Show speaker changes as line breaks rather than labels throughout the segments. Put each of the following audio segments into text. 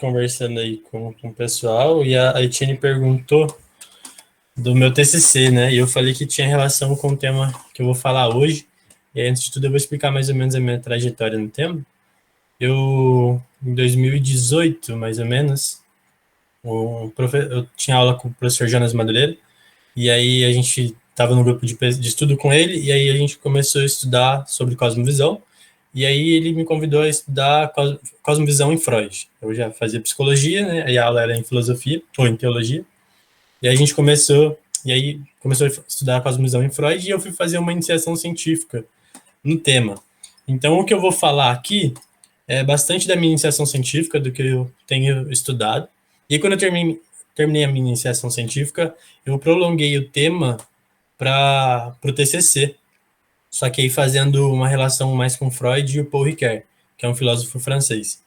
conversando aí com o pessoal e a Etienne perguntou do meu TCC, né? E eu falei que tinha relação com o tema que eu vou falar hoje. E aí, antes de tudo, eu vou explicar mais ou menos a minha trajetória no tema. Em 2018, mais ou menos, eu tinha aula com o professor Jonas Madureira, e aí a gente estava no grupo de estudo com ele, e aí a gente começou a estudar sobre cosmovisão, e aí ele me convidou a estudar cosmovisão em Freud. Eu já fazia psicologia, né? Aí a aula era em filosofia, ou em teologia, e aí começou a estudar a cosmovisão em Freud, e eu fui fazer uma iniciação científica no tema. Então, o que eu vou falar aqui é bastante da minha iniciação científica, do que eu tenho estudado. E quando eu terminei a minha iniciação científica, eu prolonguei o tema para o TCC, só que aí fazendo uma relação mais com Freud e o Paul Ricoeur, que é um filósofo francês.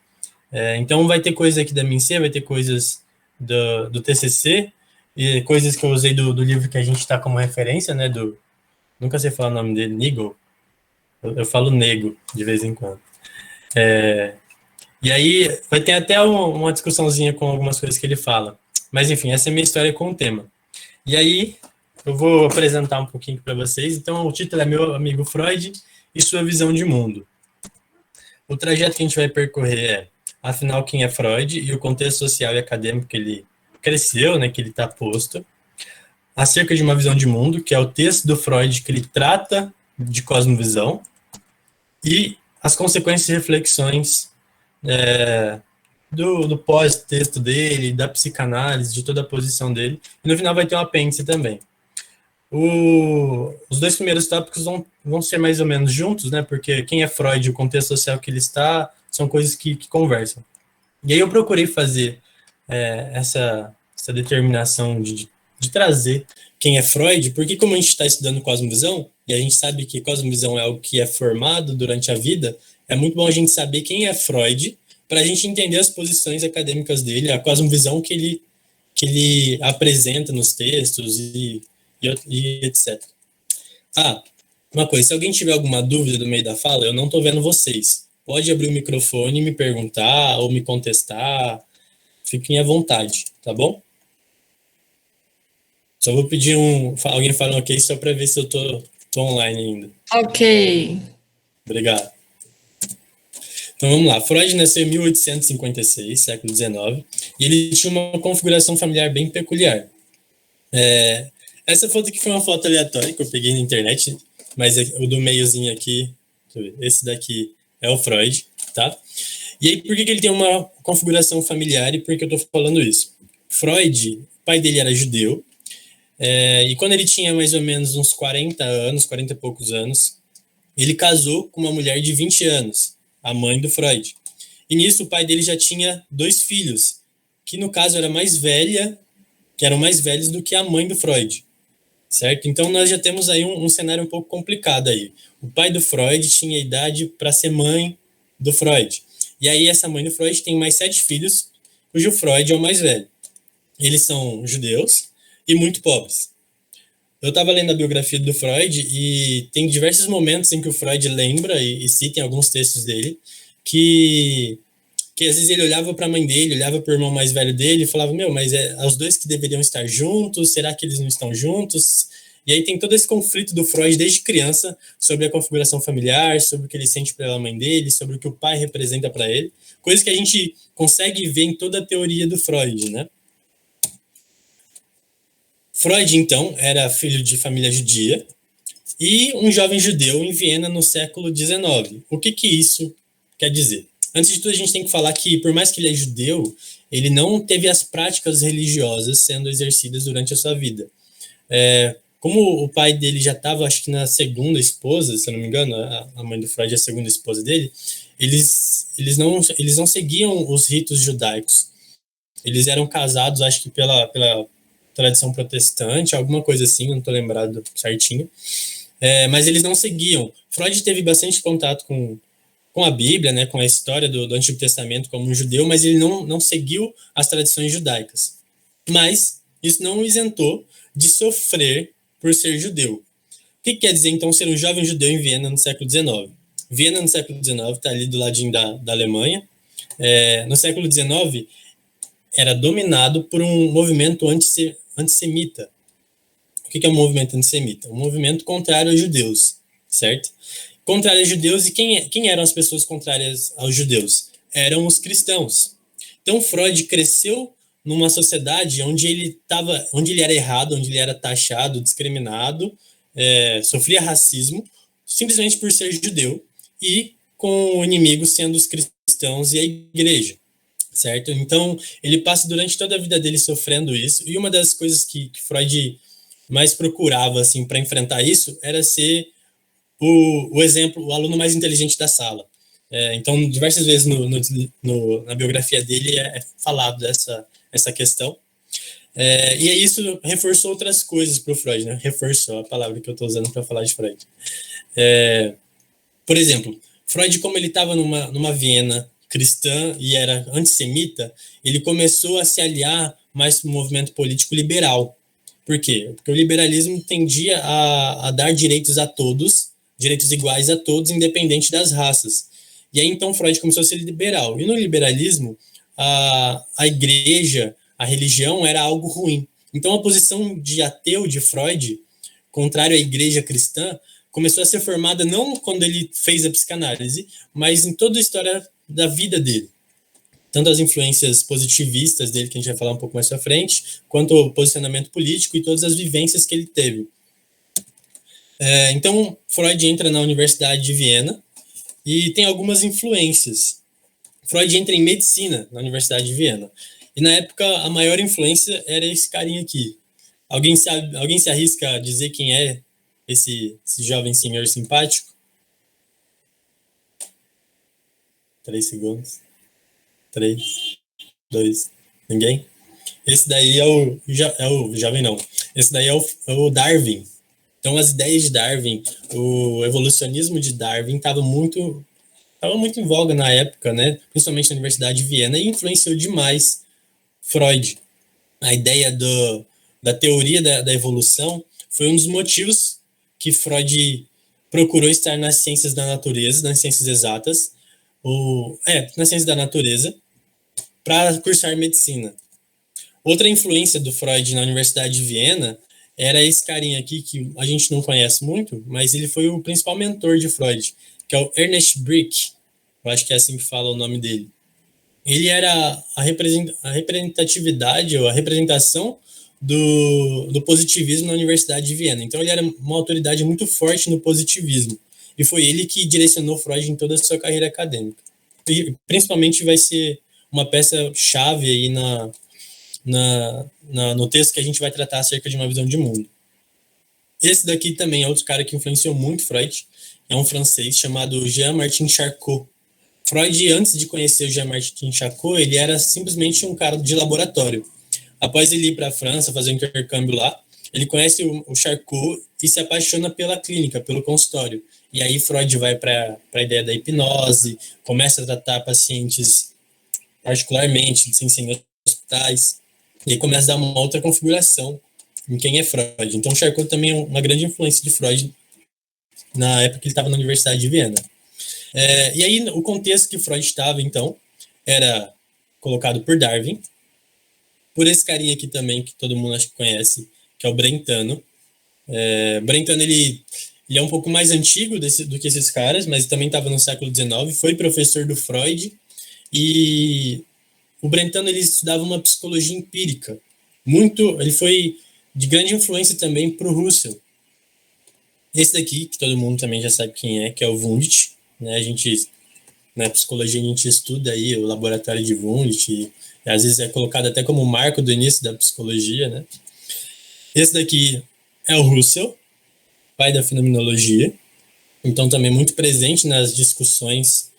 Então vai ter coisas aqui da minha INSEE, vai ter coisas do TCC, e coisas que eu usei do livro que a gente está como referência, né, nunca sei falar o nome dele, Nigel. Eu falo nego de vez em quando. E aí vai ter até uma discussãozinha com algumas coisas que ele fala. Mas enfim, essa é a minha história com o tema. E aí eu vou apresentar um pouquinho para vocês. Então o título é Meu Amigo Freud e Sua Visão de Mundo. O trajeto que a gente vai percorrer é, afinal, quem é Freud e o contexto social e acadêmico que ele cresceu, né, que ele está posto. Acerca de uma visão de mundo, que é o texto do Freud que ele trata de cosmovisão. E as consequências e reflexões do pós-texto dele, da psicanálise, de toda a posição dele. E no final vai ter um apêndice também. Os dois primeiros tópicos vão ser mais ou menos juntos, né? Porque quem é Freud e o contexto social que ele está são coisas que conversam. E aí eu procurei fazer essa determinação de trazer quem é Freud, porque como a gente está estudando cosmovisão, e a gente sabe que cosmovisão é algo que é formado durante a vida, é muito bom a gente saber quem é Freud, para a gente entender as posições acadêmicas dele, a cosmovisão que ele apresenta nos textos e etc. Uma coisa, se alguém tiver alguma dúvida no meio da fala, eu não estou vendo vocês. Pode abrir o microfone e me perguntar ou me contestar. Fiquem à vontade, tá bom? Só vou pedir alguém fala um ok só para ver se eu tô online ainda.
Ok.
Obrigado. Então vamos lá. Freud nasceu em 1856, século XIX, e ele tinha uma configuração familiar bem peculiar. Essa foto aqui foi uma foto aleatória que eu peguei na internet, mas o do meiozinho aqui, esse daqui é o Freud, tá? E aí, por que ele tem uma configuração familiar e por que eu tô falando isso? Freud, o pai dele era judeu, e quando ele tinha mais ou menos uns 40 anos, 40 e poucos anos, ele casou com uma mulher de 20 anos, a mãe do Freud. E nisso o pai dele já tinha 2 filhos, que no caso eram mais velhos do que a mãe do Freud, certo? Então nós já temos aí um cenário um pouco complicado aí. O pai do Freud tinha idade para ser mãe do Freud. E aí essa mãe do Freud tem mais 7 filhos, cujo Freud é o mais velho. Eles são judeus e muito pobres. Eu estava lendo a biografia do Freud e tem diversos momentos em que o Freud lembra e cita em alguns textos dele que às vezes ele olhava para a mãe dele, olhava para o irmão mais velho dele e falava, mas é os dois que deveriam estar juntos, será que eles não estão juntos? E aí tem todo esse conflito do Freud desde criança sobre a configuração familiar, sobre o que ele sente pela mãe dele, sobre o que o pai representa para ele, coisas que a gente consegue ver em toda a teoria do Freud, né? Freud, então, era filho de família judia e um jovem judeu em Viena no século XIX. O que isso quer dizer? Antes de tudo, a gente tem que falar que, por mais que ele é judeu, ele não teve as práticas religiosas sendo exercidas durante a sua vida. Como o pai dele já estava, acho que na segunda esposa, se eu não me engano, a mãe do Freud é a segunda esposa dele, eles não seguiam os ritos judaicos. Eles eram casados, acho que pela tradição protestante, alguma coisa assim, não estou lembrado certinho. Mas eles não seguiam. Freud teve bastante contato com a Bíblia, né, com a história do Antigo Testamento como um judeu, mas ele não seguiu as tradições judaicas. Mas isso não o isentou de sofrer por ser judeu. O que quer dizer, então, ser um jovem judeu em Viena no século XIX? Viena, no século XIX, está ali do ladinho da Alemanha. no século XIX, era dominado por um movimento antissemita. O que é um movimento antissemita? Um movimento contrário aos judeus, certo? Contrário aos judeus, e quem eram as pessoas contrárias aos judeus? Eram os cristãos. Então, Freud cresceu numa sociedade onde ele era errado, onde ele era taxado, discriminado, sofria racismo, simplesmente por ser judeu, e com o inimigo sendo os cristãos e a igreja, certo? Então, ele passa durante toda a vida dele sofrendo isso, e uma das coisas que Freud mais procurava, assim, para enfrentar isso, era ser o exemplo, o aluno mais inteligente da sala. Então, diversas vezes na biografia dele é falado essa questão. E isso reforçou outras coisas para o Freud, né? Reforçou a palavra que eu estou usando para falar de Freud. Por exemplo, Freud, como ele estava numa Viena cristã e era antissemita, ele começou a se aliar mais com o movimento político liberal. Por quê? Porque o liberalismo tendia a dar direitos a todos, direitos iguais a todos, independente das raças. E aí, então, Freud começou a ser liberal. E no liberalismo, a igreja, a religião era algo ruim. Então, a posição de ateu de Freud, contrário à igreja cristã, começou a ser formada não quando ele fez a psicanálise, mas em toda a história da vida dele. Tanto as influências positivistas dele, que a gente vai falar um pouco mais pra frente, quanto o posicionamento político e todas as vivências que ele teve. Então, Freud entra na Universidade de Viena e tem algumas influências. Freud entra em medicina na Universidade de Viena. E na época, a maior influência era esse carinha aqui. Alguém se arrisca a dizer quem é esse jovem senhor simpático? 3 segundos. 3, 2, ninguém? Esse daí é o jovem não. Esse daí é o Darwin. Então, as ideias de Darwin, o evolucionismo de Darwin estava muito em voga na época, né? Principalmente na Universidade de Viena, e influenciou demais Freud. A ideia da teoria da evolução foi um dos motivos que Freud procurou estar nas ciências da natureza, nas ciências exatas, nas ciências da natureza, para cursar medicina. Outra influência do Freud na Universidade de Viena era esse carinha aqui, que a gente não conhece muito, mas ele foi o principal mentor de Freud, que é o Ernest Brick. Eu acho que é assim que fala o nome dele. Ele era a representatividade, ou a representação do positivismo na Universidade de Viena. Então, ele era uma autoridade muito forte no positivismo. E foi ele que direcionou Freud em toda a sua carreira acadêmica. E, principalmente, vai ser uma peça-chave aí no texto que a gente vai tratar acerca de uma visão de mundo. Esse daqui também é outro cara que influenciou muito Freud. É um francês chamado Jean-Martin Charcot. Freud, antes de conhecer o Jean-Martin Charcot, ele era simplesmente um cara de laboratório. Após ele ir para a França, fazer um intercâmbio lá, ele conhece o Charcot e se apaixona pela clínica, pelo consultório. E aí Freud vai para a ideia da hipnose, começa a tratar pacientes particularmente, sem hospitais, e aí começa a dar uma outra configuração em quem é Freud. Então, Charcot também é uma grande influência de Freud na época que ele estava na Universidade de Viena. E aí, o contexto que Freud estava, então, era colocado por Darwin, por esse carinha aqui também, que todo mundo acho que conhece, que é o Brentano. Brentano, ele é um pouco mais antigo do que esses caras, mas também estava no século XIX, foi professor do Freud, e o Brentano, ele estudava uma psicologia empírica. Ele foi de grande influência também para o Russell. Esse daqui, que todo mundo também já sabe quem é, que é o Wundt, né? Na psicologia a gente estuda aí o laboratório de Wundt, e às vezes é colocado até como marco do início da psicologia, né? Esse daqui é o Russell, pai da fenomenologia, então também muito presente nas discussões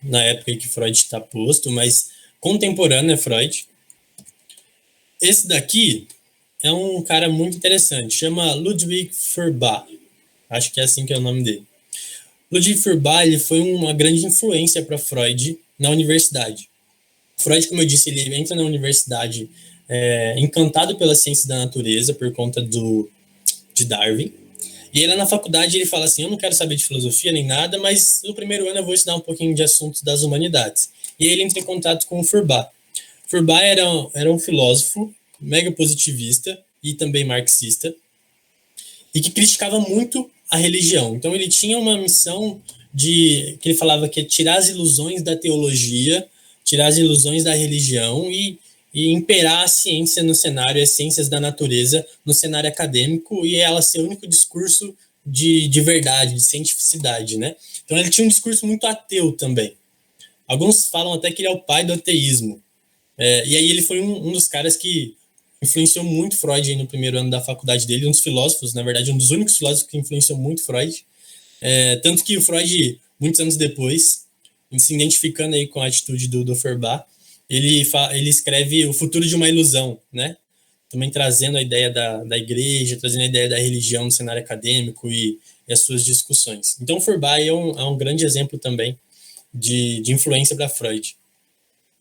na época em que Freud está posto, mas contemporâneo é Freud. Esse daqui é um cara muito interessante, chama Ludwig Feuerbach, acho que é assim que é o nome dele. Ludwig Feuerbach, ele foi uma grande influência para Freud na universidade. Freud, como eu disse, ele entra na universidade encantado pela ciência da natureza por conta de Darwin. E ele na faculdade ele fala assim, eu não quero saber de filosofia nem nada, mas no primeiro ano eu vou estudar um pouquinho de assuntos das humanidades. E aí ele entra em contato com o Feuerbach. Feuerbach era um filósofo mega positivista e também marxista, e que criticava muito a religião. Então ele tinha uma missão que ele falava que é tirar as ilusões da teologia, tirar as ilusões da religião e imperar a ciência no cenário, as ciências da natureza no cenário acadêmico, e ela ser o único discurso de verdade, de cientificidade, né? Então ele tinha um discurso muito ateu também. Alguns falam até que ele é o pai do ateísmo. E aí ele foi um dos caras que influenciou muito Freud no primeiro ano da faculdade dele, um dos filósofos, na verdade, um dos únicos filósofos que influenciou muito Freud. Tanto que o Freud, muitos anos depois, se identificando aí com a atitude do Feuerbach, ele escreve O Futuro de uma Ilusão, né? Também trazendo a ideia da igreja, trazendo a ideia da religião no cenário acadêmico e as suas discussões. Então, o Feuerbach é um grande exemplo também de influência para Freud.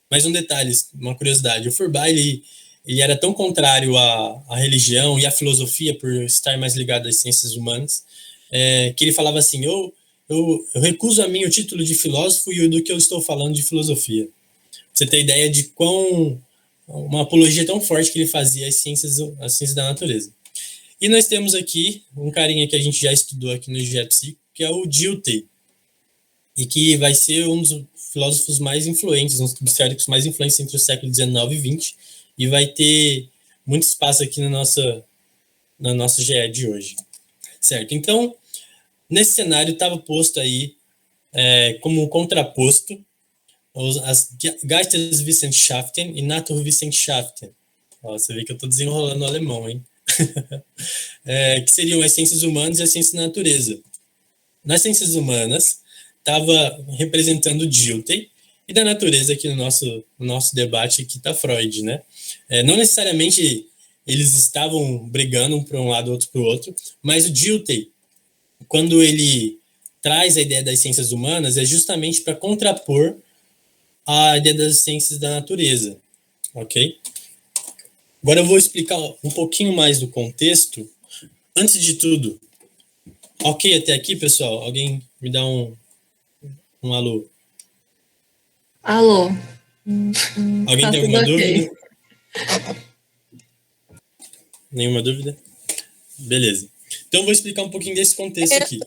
Mais um detalhe, uma curiosidade, o Feuerbach, ele era tão contrário à religião e à filosofia, por estar mais ligado às ciências humanas, que ele falava assim, eu recuso a mim o título de filósofo e do que eu estou falando de filosofia. Pra você ter ideia de uma apologia tão forte que ele fazia às ciências da natureza. E nós temos aqui um carinha que a gente já estudou aqui no GEPSI, que é o Dilthey, e que vai ser um dos filósofos mais influentes, um dos teóricos mais influentes entre o século XIX e XX, e vai ter muito espaço aqui na nossa GE de hoje. Certo? Então, nesse cenário estava posto aí como contraposto as Geisteswissenschaften e Naturwissenschaften. Você vê que eu estou desenrolando o alemão, hein? Que seriam as ciências humanas e as ciências da natureza. Nas ciências humanas, estava representando Dilthey, e da natureza aqui no nosso debate aqui está Freud, né? Não necessariamente eles estavam brigando um para um lado, outro para o outro, mas o Dilthey, quando ele traz a ideia das ciências humanas, é justamente para contrapor a ideia das ciências da natureza, ok? Agora eu vou explicar um pouquinho mais do contexto. Antes de tudo, ok até aqui, pessoal? Alguém me dá um alô?
Alô.
Alguém
Tá
tem alguma dúvida?
Okay.
Nenhuma dúvida? Beleza. Então eu vou explicar um pouquinho desse contexto aqui.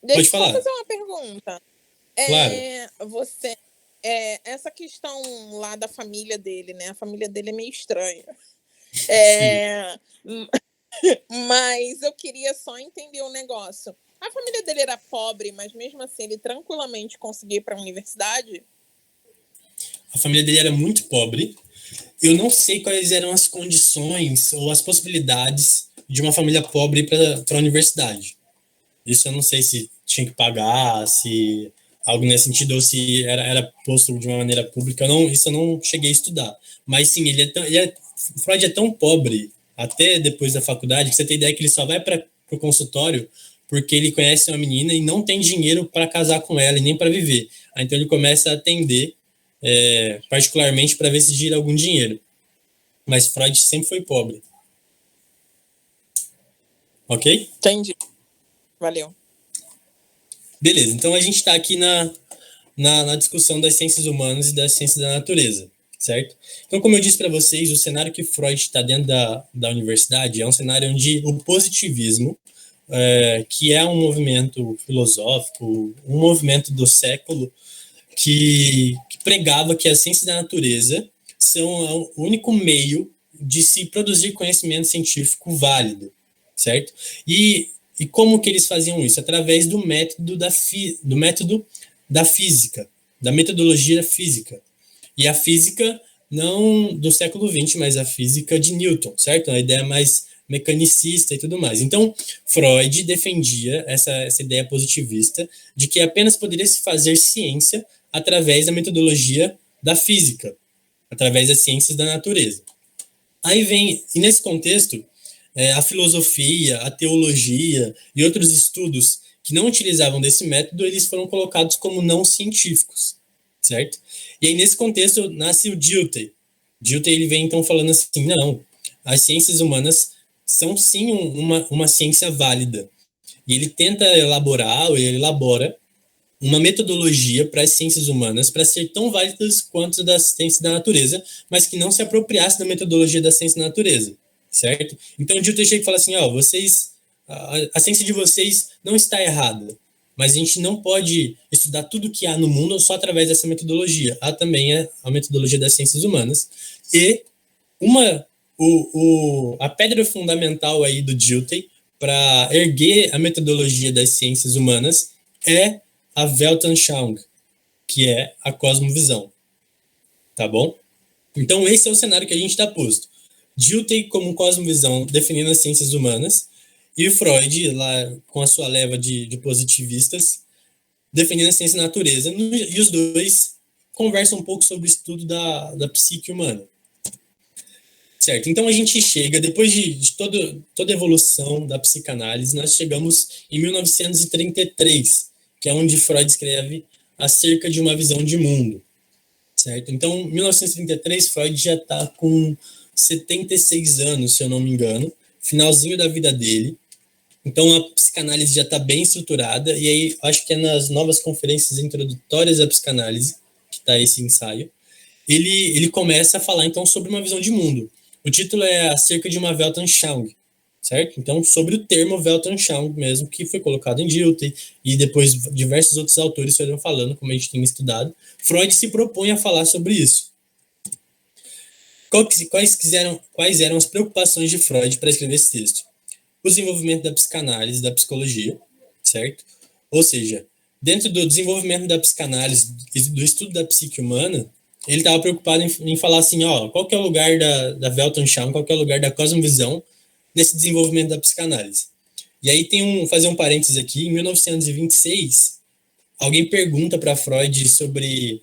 Deixa
Pode falar.
eu fazer uma pergunta.
Claro.
Essa questão lá da família dele, né? A família dele é meio estranha. Mas eu queria só entender um negócio. A família dele era pobre, mas mesmo assim ele tranquilamente conseguia ir para a universidade?
A família dele era muito pobre. Eu não sei quais eram as condições ou as possibilidades de uma família pobre ir para a universidade. Isso eu não sei se tinha que pagar, se algo nesse sentido, ou se era posto de uma maneira pública. Isso eu não cheguei a estudar. Mas sim, Freud é tão pobre, até depois da faculdade, que você tem ideia que ele só vai para o consultório porque ele conhece uma menina e não tem dinheiro para casar com ela e nem para viver. Aí, então ele começa a atender, particularmente para ver se gira algum dinheiro. Mas Freud sempre foi pobre. Ok?
Entendi. Valeu.
Beleza, então a gente está aqui na discussão das ciências humanas e das ciências da natureza, certo? Então, como eu disse para vocês, o cenário que Freud está dentro da universidade é um cenário onde o positivismo, que é um movimento filosófico, um movimento do século, que pregava que as ciências da natureza são o único meio de se produzir conhecimento científico válido, certo? E como que eles faziam isso? Através do método da física, da metodologia física. E a física não do século XX, mas a física de Newton, certo? A ideia mais mecanicista e tudo mais. Então, Freud defendia essa ideia positivista de que apenas poderia se fazer ciência através da metodologia da física, através das ciências da natureza. E nesse contexto, a filosofia, a teologia e outros estudos que não utilizavam desse método, eles foram colocados como não científicos, certo? E aí, nesse contexto, nasce o Dilthey. Dilthey, ele vem, então, falando assim, não, as ciências humanas são sim uma ciência válida. E ele tenta elaborar, ou ele elabora, uma metodologia para as ciências humanas para ser tão válidas quanto das ciências da natureza, mas que não se apropriasse da metodologia da ciência da natureza, certo? Então, o Dilthey chega e fala assim, a ciência de vocês não está errada, mas a gente não pode estudar tudo que há no mundo só através dessa metodologia. Há também a metodologia das ciências humanas. E a pedra fundamental aí do Dilthey para erguer a metodologia das ciências humanas é a Weltanschauung, que é a cosmovisão. Tá bom? Então, esse é o cenário que a gente está posto. Dilthey como cosmovisão definindo as ciências humanas e Freud, lá com a sua leva de positivistas, definindo a ciência da natureza. E os dois conversam um pouco sobre o estudo da psique humana. Certo, então a gente chega, depois de toda a evolução da psicanálise, nós chegamos em 1933, que é onde Freud escreve acerca de uma visão de mundo, certo? Então, em 1933, Freud já está com 76 anos, se eu não me engano, finalzinho da vida dele. Então, a psicanálise já está bem estruturada, e aí acho que é nas novas conferências introdutórias à psicanálise, que está esse ensaio, ele começa a falar, então, sobre uma visão de mundo. O título é acerca de uma Weltanschauung, certo? Então, sobre o termo Weltanschauung mesmo, que foi colocado em Dilthey, e depois diversos outros autores foram falando, como a gente tem estudado, Freud se propõe a falar sobre isso. Quais eram as preocupações de Freud para escrever esse texto? O desenvolvimento da psicanálise, da psicologia, certo? Ou seja, dentro do desenvolvimento da psicanálise e do estudo da psique humana, ele estava preocupado em falar assim, qual que é o lugar da Weltanschauung, qual que é o lugar da cosmovisão nesse desenvolvimento da psicanálise. E aí fazer um parênteses aqui, em 1926, alguém pergunta para Freud sobre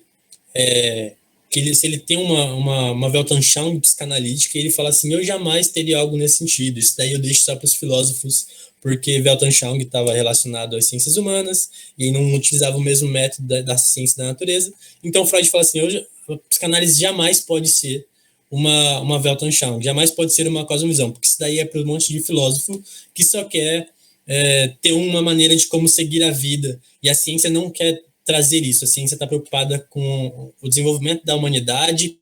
se ele tem uma Weltanschauung psicanalítica, e ele fala assim, eu jamais teria algo nesse sentido, isso daí eu deixo só para os filósofos, porque Weltanschauung estava relacionado às ciências humanas, e não utilizava o mesmo método da ciência da natureza. Então Freud fala assim, a psicanálise jamais pode ser uma Weltanschauung, jamais pode ser uma cosmovisão, porque isso daí é para um monte de filósofo que só quer ter uma maneira de como seguir a vida, e a ciência não quer trazer isso. A ciência está preocupada com o desenvolvimento da humanidade,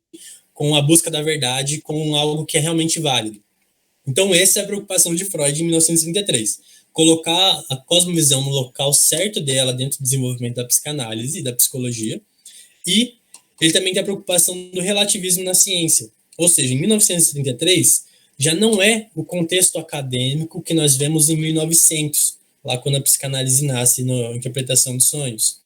com a busca da verdade, com algo que é realmente válido. Então, essa é a preocupação de Freud em 1933. Colocar a cosmovisão no local certo dela dentro do desenvolvimento da psicanálise e da psicologia. E ele também tem a preocupação do relativismo na ciência. Ou seja, em 1933, já não é o contexto acadêmico que nós vemos em 1900, lá quando a psicanálise nasce na interpretação de sonhos.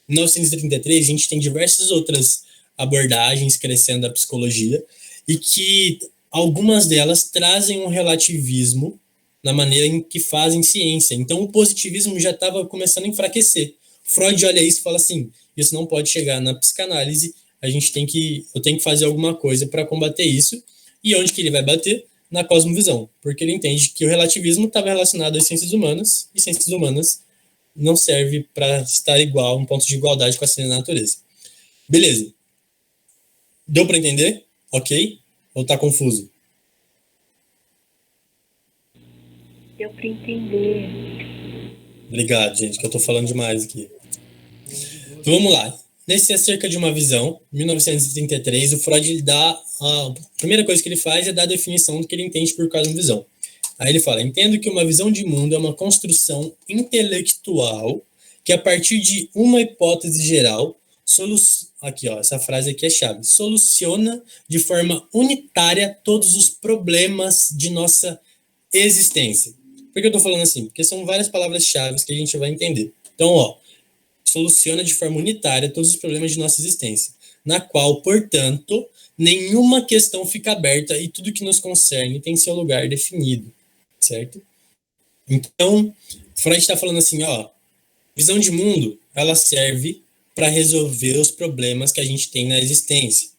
Em 1933, a gente tem diversas outras abordagens crescendo da psicologia e que algumas delas trazem um relativismo na maneira em que fazem ciência. Então, o positivismo já estava começando a enfraquecer. Freud olha isso e fala assim, isso não pode chegar na psicanálise, eu tenho que fazer alguma coisa para combater isso. E onde que ele vai bater? Na cosmovisão, porque ele entende que o relativismo estava relacionado às ciências humanas, e ciências humanas não serve para estar igual, um ponto de igualdade com a ciência da natureza. Beleza. Deu para entender? Ok? Ou está confuso?
Deu para entender.
Obrigado, gente, que eu estou falando demais aqui. Então vamos lá. Nesse Acerca de uma Visão, 1933, o Freud dá a primeira coisa que ele faz é dar a definição do que ele entende por cosmovisão. Aí ele fala, entendo que uma visão de mundo é uma construção intelectual que, a partir de uma hipótese geral, essa frase aqui é chave, soluciona de forma unitária todos os problemas de nossa existência. Por que eu estou falando assim? Porque são várias palavras-chave que a gente vai entender. Então, soluciona de forma unitária todos os problemas de nossa existência, na qual, portanto, nenhuma questão fica aberta e tudo que nos concerne tem seu lugar definido. Certo? Então, Freud está falando assim, visão de mundo, ela serve para resolver os problemas que a gente tem na existência.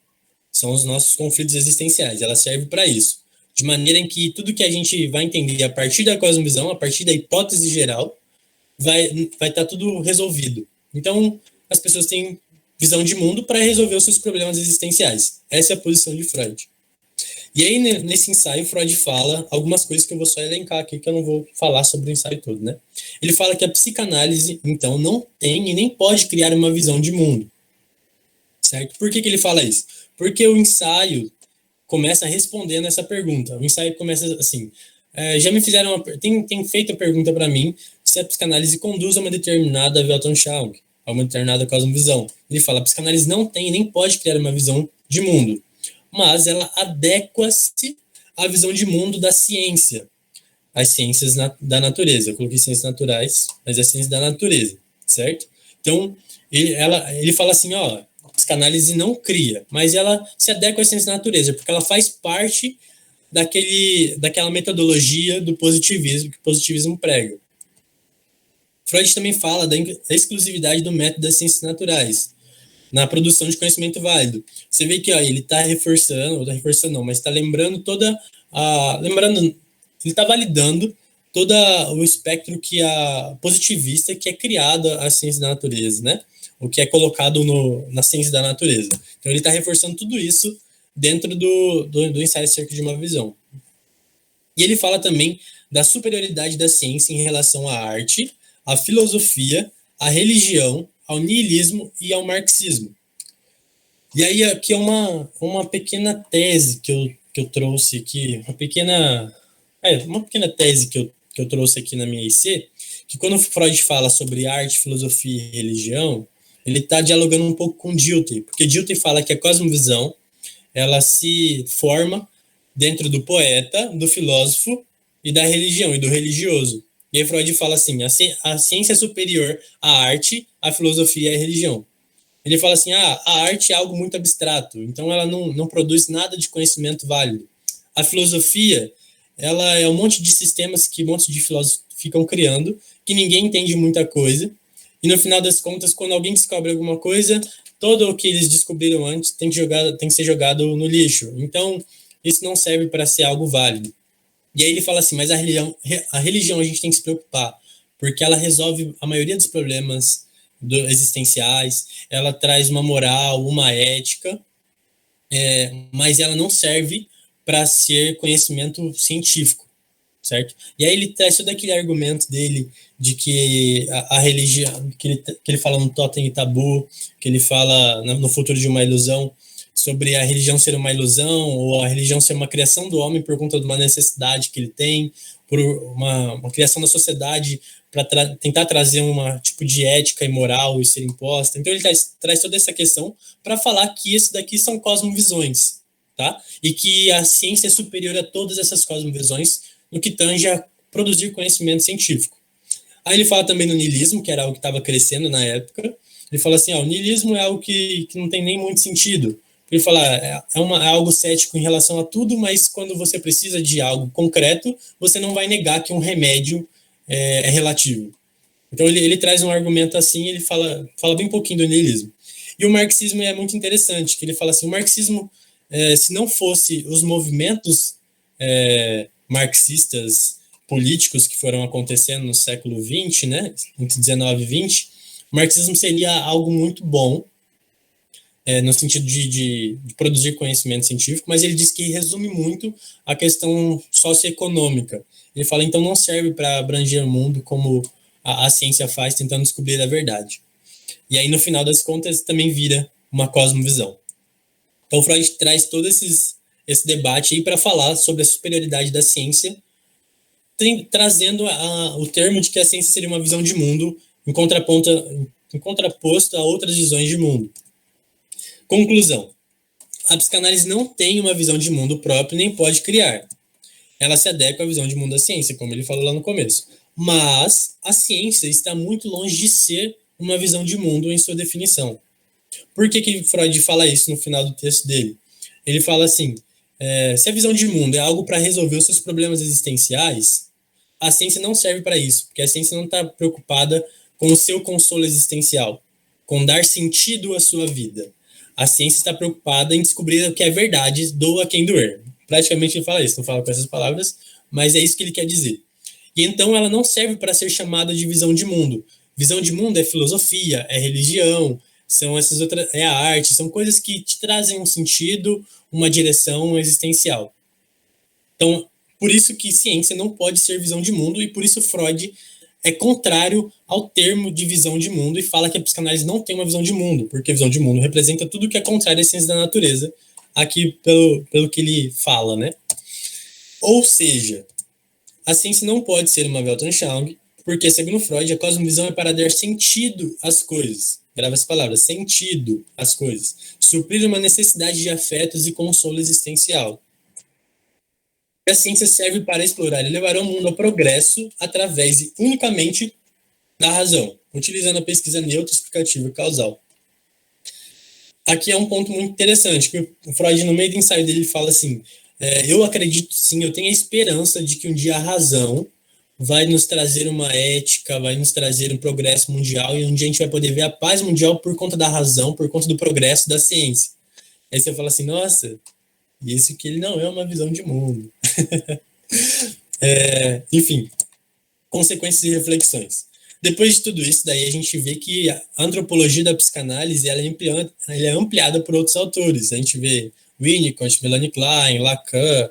São os nossos conflitos existenciais, ela serve para isso. De maneira em que tudo que a gente vai entender a partir da cosmovisão, a partir da hipótese geral, vai estar tudo resolvido. Então, as pessoas têm visão de mundo para resolver os seus problemas existenciais. Essa é a posição de Freud. E aí, nesse ensaio, Freud fala algumas coisas que eu vou só elencar aqui, que eu não vou falar sobre o ensaio todo, né? Ele fala que a psicanálise, então, não tem e nem pode criar uma visão de mundo, certo? Por que ele fala isso? Porque o ensaio começa respondendo essa pergunta. O ensaio começa assim, já me fizeram tem feito a pergunta para mim se a psicanálise conduz a uma determinada Weltanschauung, a uma determinada cosmovisão. Ele fala, a psicanálise não tem e nem pode criar uma visão de mundo, mas ela adequa-se à visão de mundo da ciência, as ciências da natureza. Eu coloquei ciências naturais, mas é ciência da natureza, certo? Então, ele fala assim, ó, a psicanálise não cria, mas ela se adequa à ciência da natureza, porque ela faz parte daquela metodologia do positivismo que o positivismo prega. Freud também fala da exclusividade do método das ciências naturais na produção de conhecimento válido. Você vê que ó, ele está reforçando, ou está reforçando não, mas está lembrando ele está validando todo o espectro que a positivista que é criado a ciência da natureza, né? O que é colocado na ciência da natureza. Então ele está reforçando tudo isso dentro do ensaio acerca de uma visão. E ele fala também da superioridade da ciência em relação à arte, à filosofia, à religião, ao niilismo e ao marxismo. E aí aqui é uma pequena tese que eu trouxe aqui, uma pequena tese que eu trouxe aqui na minha IC, que quando Freud fala sobre arte, filosofia e religião, ele está dialogando um pouco com Dilthey, porque Dilthey fala que a cosmovisão ela se forma dentro do poeta, do filósofo e da religião, e do religioso. E aí Freud fala assim, a ciência é superior à arte, à filosofia e à religião. Ele fala assim, a arte é algo muito abstrato, então ela não produz nada de conhecimento válido. A filosofia, ela é um monte de sistemas que um monte de filósofos ficam criando, que ninguém entende muita coisa, e no final das contas, quando alguém descobre alguma coisa, todo o que eles descobriram antes tem que ser jogado no lixo. Então, isso não serve para ser algo válido. E aí ele fala assim, mas a religião a gente tem que se preocupar, porque ela resolve a maioria dos problemas existenciais, ela traz uma moral, uma ética, mas ela não serve para ser conhecimento científico, certo? E aí ele traz todo aquele argumento dele de que a religião, que ele fala no Totem e Tabu, que ele fala no Futuro de uma Ilusão, sobre a religião ser uma ilusão, ou a religião ser uma criação do homem por conta de uma necessidade que ele tem, por uma criação da sociedade para tentar trazer um tipo de ética e moral e ser imposta. Então ele traz toda essa questão para falar que isso daqui são cosmovisões, tá? E que a ciência é superior a todas essas cosmovisões no que tange a produzir conhecimento científico. Aí ele fala também no niilismo, que era algo que estava crescendo na época. Ele fala assim, o niilismo é algo que não tem nem muito sentido. Ele fala, é algo cético em relação a tudo, mas quando você precisa de algo concreto, você não vai negar que um remédio é relativo. Então ele traz um argumento assim, ele fala bem pouquinho do niilismo. E o marxismo é muito interessante, que ele fala assim, o marxismo, se não fosse os movimentos marxistas políticos que foram acontecendo no século XX, né, entre 19 e 20, o marxismo seria algo muito bom, no sentido de produzir conhecimento científico, mas ele diz que resume muito a questão socioeconômica. Ele fala, então, não serve para abranger o mundo como a ciência faz, tentando descobrir a verdade. E aí, no final das contas, também vira uma cosmovisão. Então, Freud traz todo esse debate aí para falar sobre a superioridade da ciência, trazendo o termo de que a ciência seria uma visão de mundo em contraposto a outras visões de mundo. Conclusão. A psicanálise não tem uma visão de mundo próprio nem pode criar. Ela se adequa à visão de mundo da ciência, como ele falou lá no começo. Mas a ciência está muito longe de ser uma visão de mundo em sua definição. Por que Freud fala isso no final do texto dele? Ele fala assim, se a visão de mundo é algo para resolver os seus problemas existenciais, a ciência não serve para isso, porque a ciência não está preocupada com o seu consolo existencial, com dar sentido à sua vida. A ciência está preocupada em descobrir o que é verdade, doa quem doer. Praticamente ele fala isso, não fala com essas palavras, mas é isso que ele quer dizer. E então ela não serve para ser chamada de visão de mundo. Visão de mundo é filosofia, é religião, são essas outras, é a arte, são coisas que te trazem um sentido, uma direção existencial. Então, por isso que ciência não pode ser visão de mundo, e por isso Freud é contrário ao termo de visão de mundo e fala que a psicanálise não tem uma visão de mundo, porque a visão de mundo representa tudo que é contrário à ciência da natureza, aqui pelo que ele fala, né? Ou seja, a ciência não pode ser uma Weltanschauung, porque, segundo Freud, a cosmovisão é para dar sentido às coisas. Grava essa palavra, sentido às coisas. Suprir uma necessidade de afetos e consolo existencial. A ciência serve para explorar e levar o mundo ao progresso através e unicamente da razão, utilizando a pesquisa neutra, explicativa e causal. Aqui é um ponto muito interessante, que o Freud, no meio do ensaio dele, fala assim, eu acredito sim, eu tenho a esperança de que um dia a razão vai nos trazer uma ética, vai nos trazer um progresso mundial, e um dia a gente vai poder ver a paz mundial por conta da razão, por conta do progresso da ciência. Aí você fala assim, nossa, isso que ele não é uma visão de mundo. Enfim, consequências e reflexões. Depois de tudo isso, daí a gente vê que a antropologia da psicanálise ela é ampliada por outros autores. A gente vê Winnicott, Melanie Klein, Lacan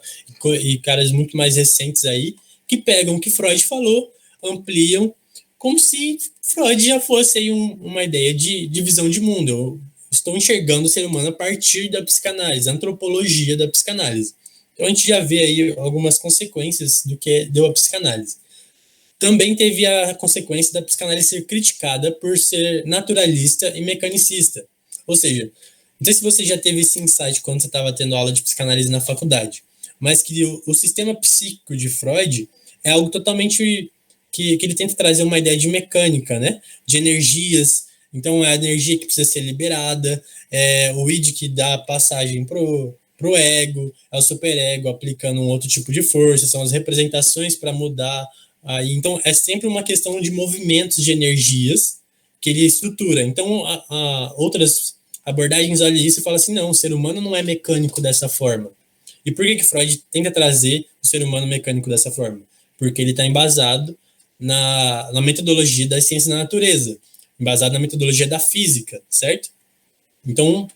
e caras muito mais recentes aí, que pegam o que Freud falou, ampliam, como se Freud já fosse aí uma ideia de visão de mundo. Eu estou enxergando o ser humano a partir da psicanálise, a antropologia da psicanálise. Então a gente já vê aí algumas consequências do que deu a psicanálise. Também teve a consequência da psicanálise ser criticada por ser naturalista e mecanicista. Ou seja, não sei se você já teve esse insight quando você estava tendo aula de psicanálise na faculdade, mas que o sistema psíquico de Freud é algo totalmente que ele tenta trazer uma ideia de mecânica, né? De energias. Então, é a energia que precisa ser liberada, é o id que dá passagem pro ego, é o superego aplicando um outro tipo de força, são as representações para mudar. Aí, então, é sempre uma questão de movimentos de energias que ele estrutura. Então, outras abordagens olham isso e falam assim, não, o ser humano não é mecânico dessa forma. E por que Freud tenta trazer o ser humano mecânico dessa forma? Porque ele está embasado na metodologia da ciência da natureza, embasado na metodologia da física, certo? Então,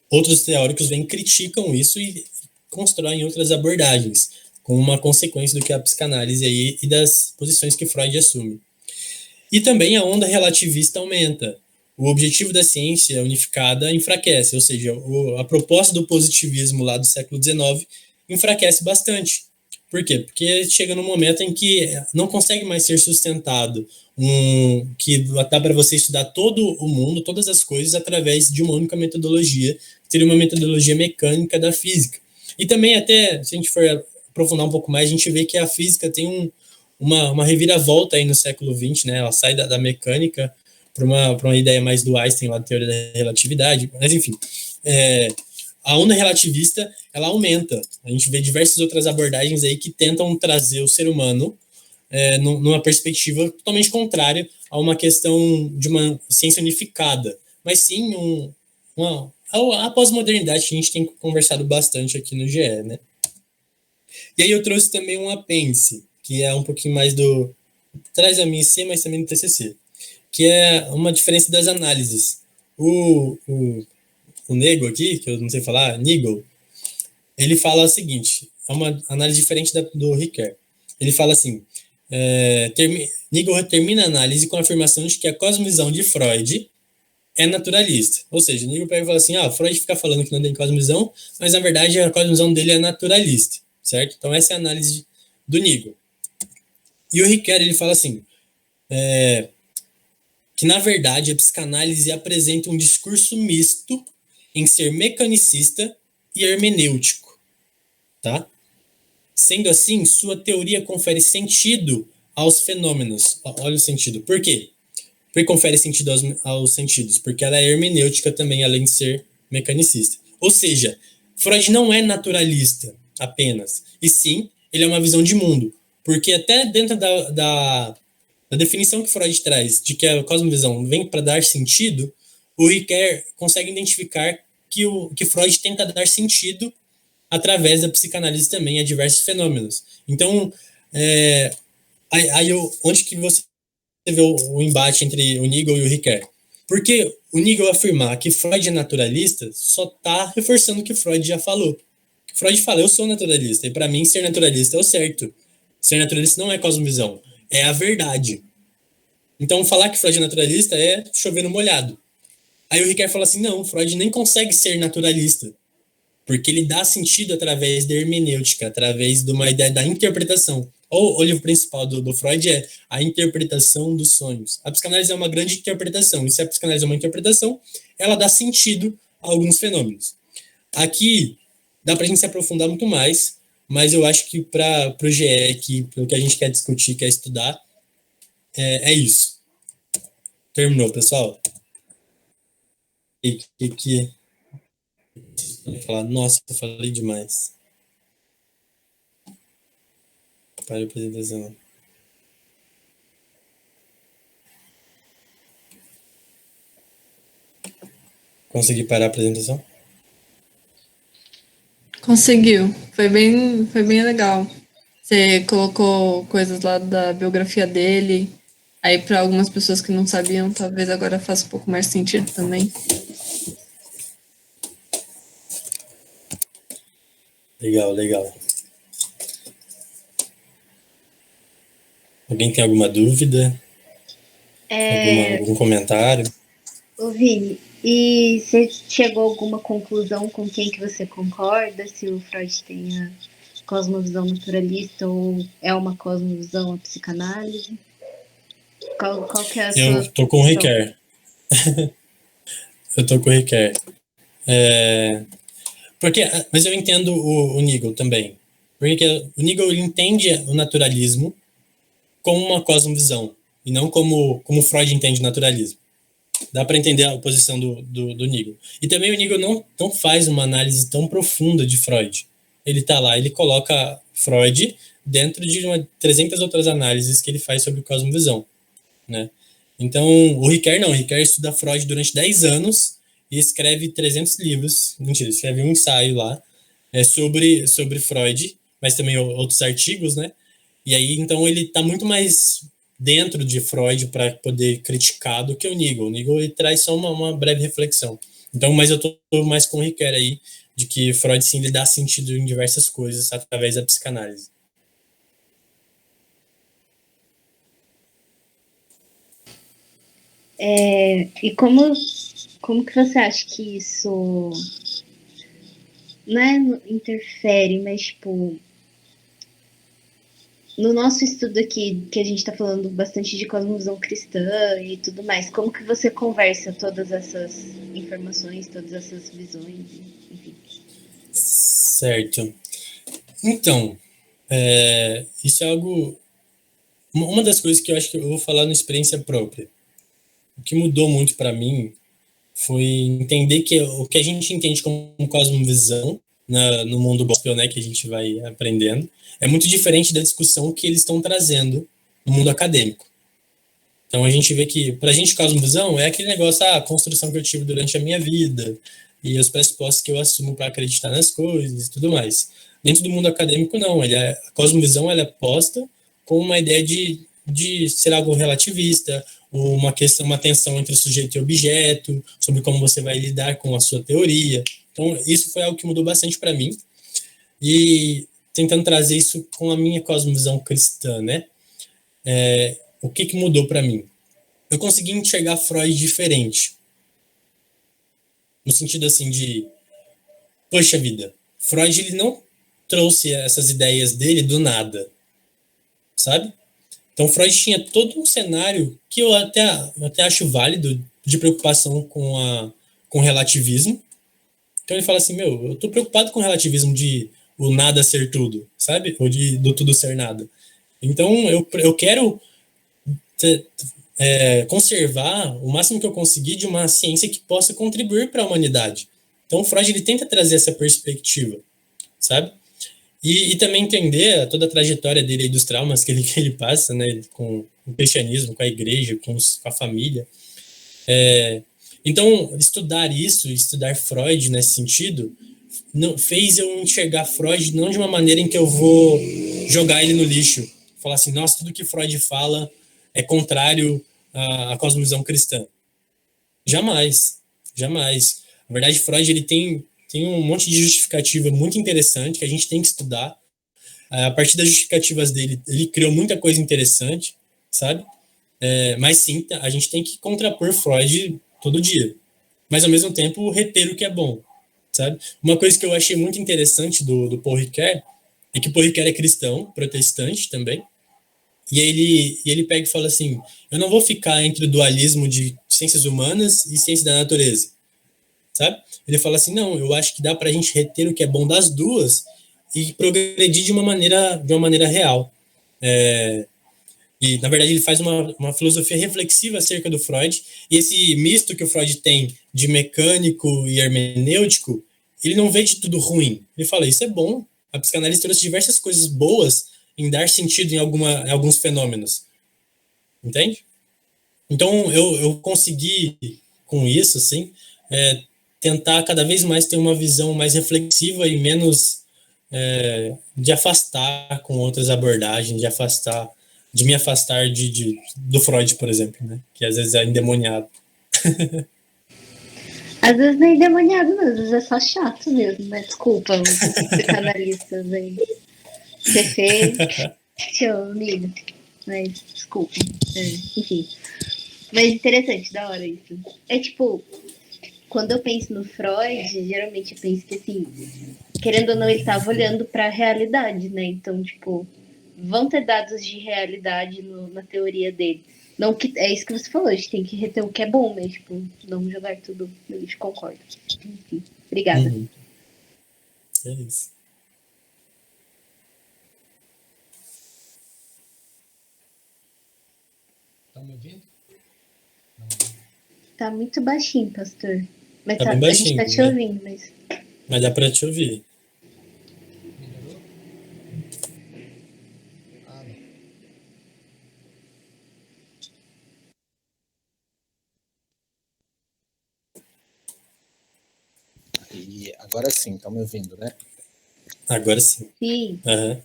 outros teóricos vêm criticam isso e constroem outras abordagens, como uma consequência do que a psicanálise aí e das posições que Freud assume. E também a onda relativista aumenta. O objetivo da ciência unificada enfraquece, ou seja, a proposta do positivismo lá do século XIX enfraquece bastante. Por quê? Porque chega num momento em que não consegue mais ser sustentado que dá para você estudar todo o mundo, todas as coisas, através de uma única metodologia, que seria uma metodologia mecânica da física. E também até, se a gente for aprofundar um pouco mais, a gente vê que a física tem uma reviravolta aí no século XX, né? Ela sai da mecânica para uma ideia mais do Einstein, lá da teoria da relatividade, mas enfim, a onda relativista, ela aumenta. A gente vê diversas outras abordagens aí que tentam trazer o ser humano numa perspectiva totalmente contrária a uma questão de uma ciência unificada, mas sim a pós-modernidade que a gente tem conversado bastante aqui no GE, né? E aí eu trouxe também um apêndice, que é um pouquinho mais traz a minha IC, mas também do TCC, que é uma diferença das análises. O Nego aqui, que eu não sei falar, Nigel, ele fala o seguinte, é uma análise diferente do Ricoeur. Ele fala assim, Nigel termina a análise com a afirmação de que a cosmovisão de Freud é naturalista. Ou seja, Nigel pega e fala assim, Freud fica falando que não tem cosmovisão, mas na verdade a cosmovisão dele é naturalista, certo? Então essa é a análise do Nigel. E o Ricoeur, ele fala assim, que na verdade a psicanálise apresenta um discurso misto em ser mecanicista e hermenêutico, tá? Sendo assim, sua teoria confere sentido aos fenômenos. Olha o sentido. Por quê? Por que confere sentido aos sentidos? Porque ela é hermenêutica também, além de ser mecanicista. Ou seja, Freud não é naturalista apenas, e sim, ele é uma visão de mundo. Porque até dentro da definição que Freud traz de que a cosmovisão vem para dar sentido, o Ricoeur consegue identificar que Freud tenta dar sentido através da psicanálise também a diversos fenômenos. Então, onde que você vê o embate entre o Nigel e o Ricoeur? Porque o Nigel afirmar que Freud é naturalista só está reforçando o que Freud já falou. Freud fala, eu sou naturalista, e para mim ser naturalista é o certo. Ser naturalista não é cosmovisão, é a verdade. Então falar que Freud é naturalista é chover no molhado. Aí o Ricoeur fala assim, não, Freud nem consegue ser naturalista, porque ele dá sentido através da hermenêutica, através de uma ideia da interpretação. O livro principal do Freud é a interpretação dos sonhos. A psicanálise é uma grande interpretação, e se a psicanálise é uma interpretação, ela dá sentido a alguns fenômenos. Aqui dá para a gente se aprofundar muito mais, mas eu acho que para o GE, para o que a gente quer discutir, quer estudar, é isso. Terminou, pessoal? Que falar, nossa, eu falei demais. Para a apresentação. Consegui parar a apresentação?
Conseguiu. Foi bem legal. Você colocou coisas lá da biografia dele. Aí, para algumas pessoas que não sabiam, talvez agora faça um pouco mais sentido também.
Legal, legal. Alguém tem alguma dúvida? Algum comentário?
Ô, Vini, e você chegou a alguma conclusão com quem que você concorda? Se o Freud tem a cosmovisão naturalista ou é uma cosmovisão a psicanálise? Qual que é a sua
Eu tô com o Ricoeur. Eu tô com o Ricoeur. Mas eu entendo o Nigel também. Porque o Nigel ele entende o naturalismo como uma cosmovisão, e não como Freud entende o naturalismo. Dá para entender a posição do Nigel. E também o Nigel não faz uma análise tão profunda de Freud. Ele tá lá, ele coloca Freud dentro de 300 outras análises que ele faz sobre cosmovisão, né? Então, o Ricoeur não. O Ricoeur estuda Freud durante 10 anos e escreve 300 livros. Mentira, escreve um ensaio lá sobre Freud, mas também outros artigos, né? E aí, então, ele tá muito mais dentro de Freud para poder criticar do que o Nigel. O Nigel ele traz só uma breve reflexão. Então, mas eu tô mais com o Ricoeur aí, de que Freud, sim, ele dá sentido em diversas coisas através da psicanálise.
E como que você acha que isso não é interfere, mas tipo no nosso estudo aqui, que a gente está falando bastante de cosmovisão cristã e tudo mais, como que você conversa todas essas informações, todas essas visões, enfim?
Certo. Então, isso é algo... Uma das coisas que eu acho que eu vou falar na experiência própria. O que mudou muito para mim foi entender que o que a gente entende como cosmovisão no mundo gospel, né, que a gente vai aprendendo, é muito diferente da discussão que eles estão trazendo no mundo acadêmico. Então a gente vê que, para a gente, cosmovisão é aquele negócio, a construção que eu tive durante a minha vida e os pressupostos que eu assumo para acreditar nas coisas e tudo mais. Dentro do mundo acadêmico, não. A cosmovisão ela é posta com uma ideia de ser algo relativista, uma questão, uma tensão entre sujeito e objeto, sobre como você vai lidar com a sua teoria. Então, isso foi algo que mudou bastante para mim. E tentando trazer isso com a minha cosmovisão cristã, né? O que mudou para mim? Eu consegui enxergar Freud diferente. No sentido assim de, poxa vida, Freud ele não trouxe essas ideias dele do nada, sabe? Então, Freud tinha todo um cenário que eu até acho válido de preocupação com o relativismo. Então, ele fala assim, eu tô preocupado com o relativismo de o nada ser tudo, sabe? Ou do tudo ser nada. Então, eu quero conservar o máximo que eu conseguir de uma ciência que possa contribuir para a humanidade. Então, Freud ele tenta trazer essa perspectiva, sabe? E também entender toda a trajetória dele aí dos traumas que ele passa, né, com o cristianismo, com a igreja, com a família. Então, estudar Freud nesse sentido, fez eu enxergar Freud não de uma maneira em que eu vou jogar ele no lixo, falar assim, nossa, tudo que Freud fala é contrário à cosmovisão cristã. Jamais, jamais. Na verdade, Freud ele tem tem um monte de justificativa muito interessante que a gente tem que estudar. A partir das justificativas dele, ele criou muita coisa interessante, sabe? Mas sim, a gente tem que contrapor Freud todo dia. Mas, ao mesmo tempo, reter o que é bom, sabe? Uma coisa que eu achei muito interessante do Paul Ricoeur é que o Paul Ricoeur é cristão, protestante também, e ele pega e fala assim, eu não vou ficar entre o dualismo de ciências humanas e ciência da natureza, sabe? Ele fala assim, não, eu acho que dá para a gente reter o que é bom das duas e progredir de uma maneira real. E, na verdade, ele faz uma filosofia reflexiva acerca do Freud, e esse misto que o Freud tem de mecânico e hermenêutico, ele não vê de tudo ruim. Ele fala, isso é bom. A psicanálise trouxe diversas coisas boas em dar sentido em alguns fenômenos. Entende? Então, eu consegui, com isso, assim, tentar cada vez mais ter uma visão mais reflexiva e menos de afastar com outras abordagens, de me afastar do Freud, por exemplo, né? Que às vezes é endemoniado.
Às vezes não é endemoniado, não, às vezes é só chato mesmo, né? Desculpa, os psicanalistas aí. Você fez, seu amigo. Mas, desculpa. Enfim. Mas interessante, da hora isso. É tipo, quando eu penso no Freud, geralmente eu penso que, assim, querendo ou não, ele estava olhando para a realidade, né? Então, tipo, vão ter dados de realidade na teoria dele. Não que, é isso que você falou, a gente tem que reter o que é bom, né? Tipo, não jogar tudo no lixo, concordo. Enfim, obrigada.
Uhum. É isso.
Tá me ouvindo?
Tá muito baixinho, pastor. Mas
Tá bem
a gente
baixinho,
tá te
né?
ouvindo, mas...
Mas dá para te ouvir.
Melhorou? Ah, não. E agora sim, estão me ouvindo, né?
Agora sim.
Sim.
Uhum.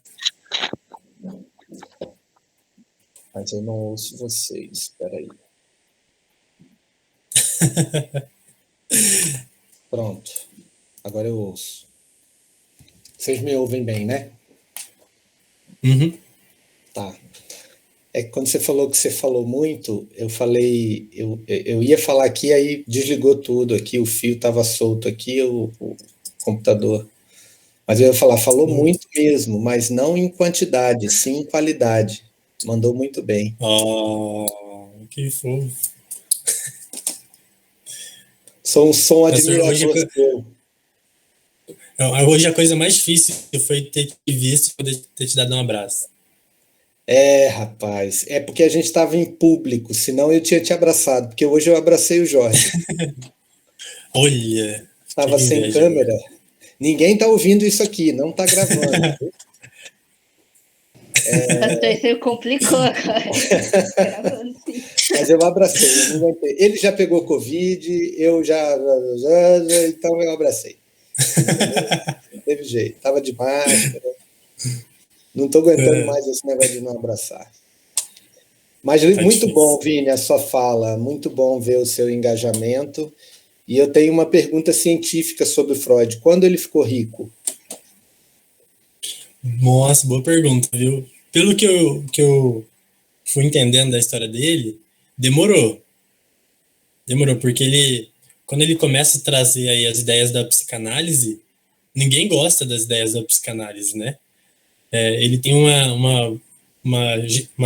Mas eu não ouço vocês, espera aí. Pronto, agora eu ouço. Vocês me ouvem bem, né?
Uhum.
Tá. É que quando você falou que você falou muito, eu falei, eu ia falar aqui, aí desligou tudo aqui, o fio estava solto aqui, o computador. Mas eu ia falar, falou muito mesmo, mas não em quantidade, sim em qualidade. Mandou muito bem.
Que fofo.
Sou um admirador
Hoje,
seu.
hoje a coisa mais difícil foi ter te visto e poder ter te dado um abraço.
Rapaz, é porque a gente estava em público, senão eu tinha te abraçado, porque hoje eu abracei o Jorge.
Olha,
Estava
que
sem
inveja,
câmera.
mano.
Ninguém está ouvindo isso aqui, não está gravando.
Pastor, você complicou agora. Gravando, sim.
Mas eu abracei, eu não aguentei. Ele já pegou Covid, eu já. Então eu abracei. Não teve jeito. Estava de máscara. Não estou aguentando mais esse negócio de não abraçar. Mas muito
difícil.
bom, Vini, a sua fala. Muito bom ver o seu engajamento. E eu tenho uma pergunta científica sobre Freud. Quando ele ficou rico?
Nossa, boa pergunta, viu? Pelo que eu fui entendendo da história dele, demorou. Demorou, porque quando ele começa a trazer aí as ideias da psicanálise, ninguém gosta das ideias da psicanálise, né? Ele tem uma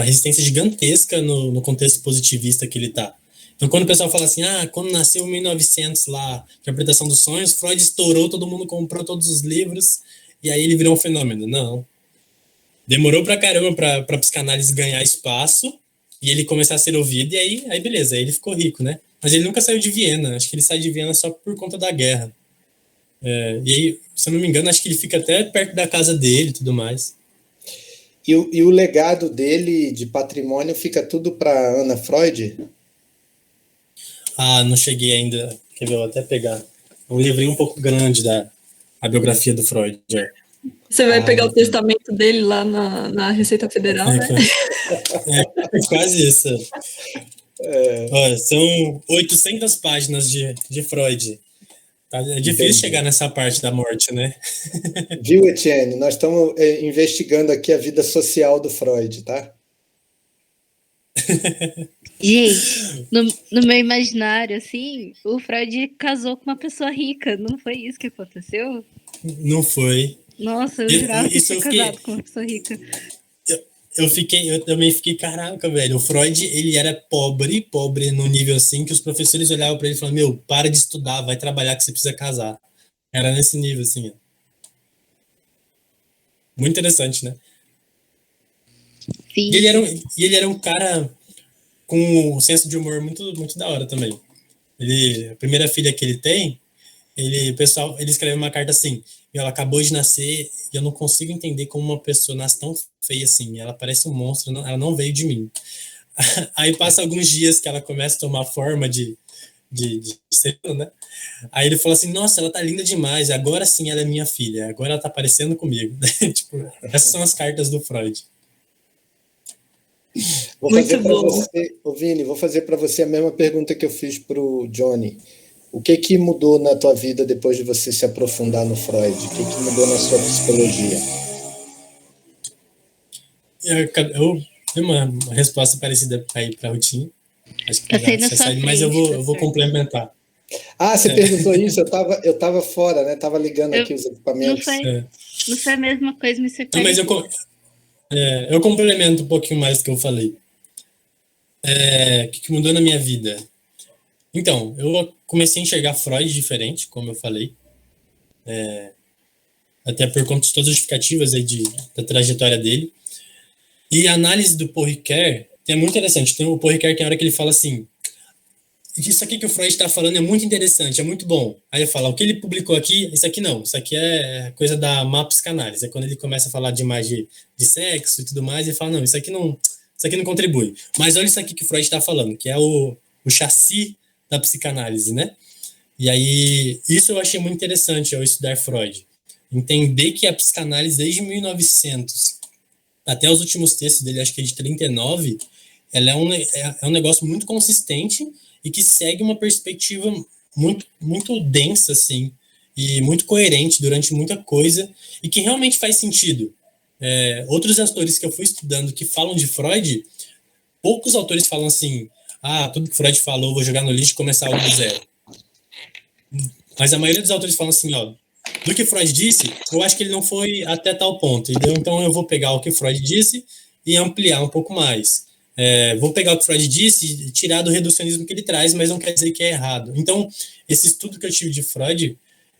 resistência gigantesca no contexto positivista que ele tá. Então, quando o pessoal fala assim, quando nasceu 1900 lá, Interpretação dos Sonhos, Freud estourou, todo mundo comprou todos os livros, e aí ele virou um fenômeno. Não. Demorou pra caramba pra psicanálise ganhar espaço, e ele começar a ser ouvido, e aí beleza, aí ele ficou rico, né? Mas ele nunca saiu de Viena, acho que ele sai de Viena só por conta da guerra. E aí, se eu não me engano, acho que ele fica até perto da casa dele e tudo mais.
E o legado dele de patrimônio fica tudo para Ana Freud?
Não cheguei ainda. Quer ver? Eu vou até pegar. Um livrinho um pouco grande a biografia do Freud.
Você vai pegar o testamento dele lá na Receita Federal, né?
Quase isso. Olha, são 800 páginas de Freud. É difícil
Entendi.
chegar nessa parte da morte, né?
Viu, Etienne? Nós estamos investigando aqui a vida social do Freud, tá?
Gente, no meu imaginário, assim, o Freud casou com uma pessoa rica. Não foi isso que aconteceu?
Não foi.
Nossa, eu jurava que
Isso
tinha
eu fiquei.
casado com uma pessoa rica.
Eu também fiquei, caraca, velho. O Freud, ele era pobre num nível assim que os professores olhavam pra ele e falavam: Meu, para de estudar, vai trabalhar que você precisa casar. Era nesse nível, assim. Ó. Muito interessante, né?
Sim.
E ele era um cara com um senso de humor muito, muito da hora também. A primeira filha que ele tem, o pessoal, ele escreve uma carta assim: ela acabou de nascer e eu não consigo entender como uma pessoa nasce tão feia assim. Ela parece um monstro, ela não veio de mim. Aí passa alguns dias que ela começa a tomar forma de ser, né? Aí ele fala assim: Nossa, ela tá linda demais. Agora sim ela é minha filha. Agora ela tá parecendo comigo. Tipo, essas são as cartas do Freud.
Vou
Muito
fazer para
bom.
você, ô Vini, vou fazer para você a mesma pergunta que eu fiz para o Johnny. O que mudou na tua vida depois de você se aprofundar no Freud? O que mudou na sua psicologia?
Eu tenho uma resposta parecida aí para a Rutinha. Acho que
Passei
já
na sua
sabe, mas eu
frente,
vou
professor.
complementar.
Ah, você perguntou isso? Eu tava fora, né? Tava ligando aqui os
Não
equipamentos.
foi a mesma coisa, me
Não, mas eu complemento um pouquinho mais do que eu falei. O que mudou na minha vida? Então, eu comecei a enxergar Freud diferente, como eu falei. Até por conta de todas as justificativas aí da trajetória dele. E a análise do Paul Ricoeur é muito interessante. O Paul Ricoeur tem hora que ele fala assim: isso aqui que o Freud está falando é muito interessante, é muito bom. Aí ele fala: o que ele publicou aqui, isso aqui não. Isso aqui é coisa da má psicanálise. É quando ele começa a falar demais de sexo e tudo mais, ele fala: não, isso aqui não contribui. Mas olha isso aqui que o Freud está falando, que é o chassi da psicanálise, né? E aí, isso eu achei muito interessante ao estudar Freud. Entender que a psicanálise, desde 1900 até os últimos textos dele, acho que é de 39, ela é um negócio muito consistente e que segue uma perspectiva muito, muito densa, assim, e muito coerente durante muita coisa, e que realmente faz sentido. Outros autores que eu fui estudando que falam de Freud, poucos autores falam assim: tudo que Freud falou, vou jogar no lixo e começar algo do zero. Mas a maioria dos autores falam assim: do que Freud disse, eu acho que ele não foi até tal ponto, entendeu? Então eu vou pegar o que Freud disse e ampliar um pouco mais. Vou pegar o que Freud disse e tirar do reducionismo que ele traz, mas não quer dizer que é errado. Então, esse estudo que eu tive de Freud,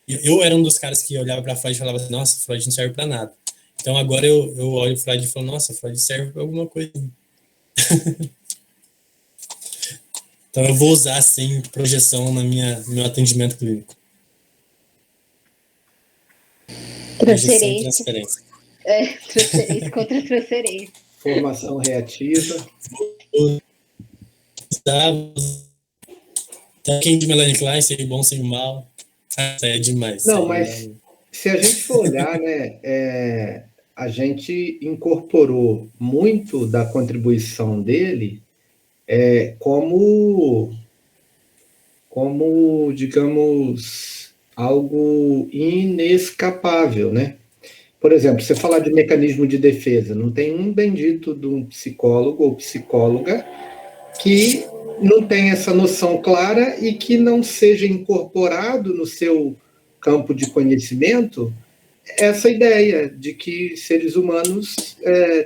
eu era um dos caras que olhava para Freud e falava assim: nossa, Freud não serve para nada. Então agora eu olho o Freud e falo: nossa, Freud serve para alguma coisa. Então eu vou usar, assim, projeção no meu atendimento clínico. Projeção e transferência.
Transferência contra transferência.
Formação reativa.
Quem de Melanie Klein, ser bom, ser mal. É demais.
Não, mas se a gente for olhar, né, a gente incorporou muito da contribuição dele como, digamos, algo inescapável, né? Por exemplo, você falar de mecanismo de defesa, não tem um bendito de um psicólogo ou psicóloga que não tenha essa noção clara e que não seja incorporado no seu campo de conhecimento essa ideia de que seres humanos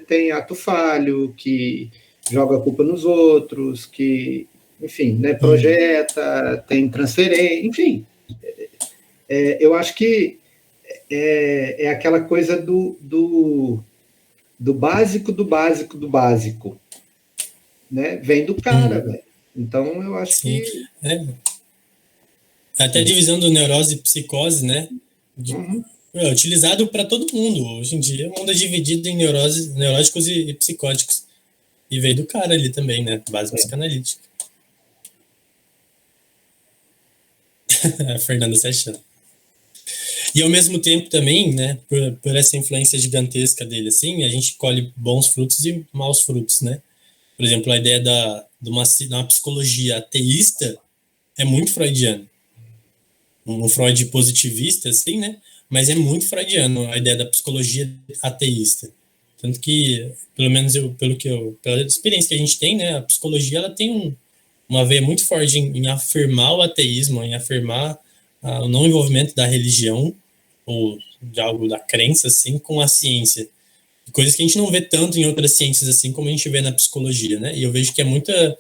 têm ato falho, que joga a culpa nos outros, que, enfim, né, projeta, tem transferência, enfim. Eu acho que é aquela coisa do básico do básico do básico, né? Vem do cara, velho. Então eu acho
Sim.
que
até a divisão do neurose e psicose, né? Utilizado para todo mundo. Hoje em dia, o mundo é dividido em neurológicos e psicóticos. E veio do cara ali também, né? Base psicanalítica. A Fernanda se achando. E ao mesmo tempo também, né, por essa influência gigantesca dele, assim, a gente colhe bons frutos e maus frutos, né? Por exemplo, a ideia de uma psicologia ateísta é muito freudiana. um Freud positivista, assim, né? Mas é muito freudiano a ideia da psicologia ateísta. Tanto que, pelo menos pela experiência que a gente tem, né? A psicologia ela tem uma veia muito forte em afirmar o ateísmo, em afirmar o não envolvimento da religião ou de algo da crença, assim, com a ciência. Coisas que a gente não vê tanto em outras ciências, assim, como a gente vê na psicologia, né? E eu vejo que é muita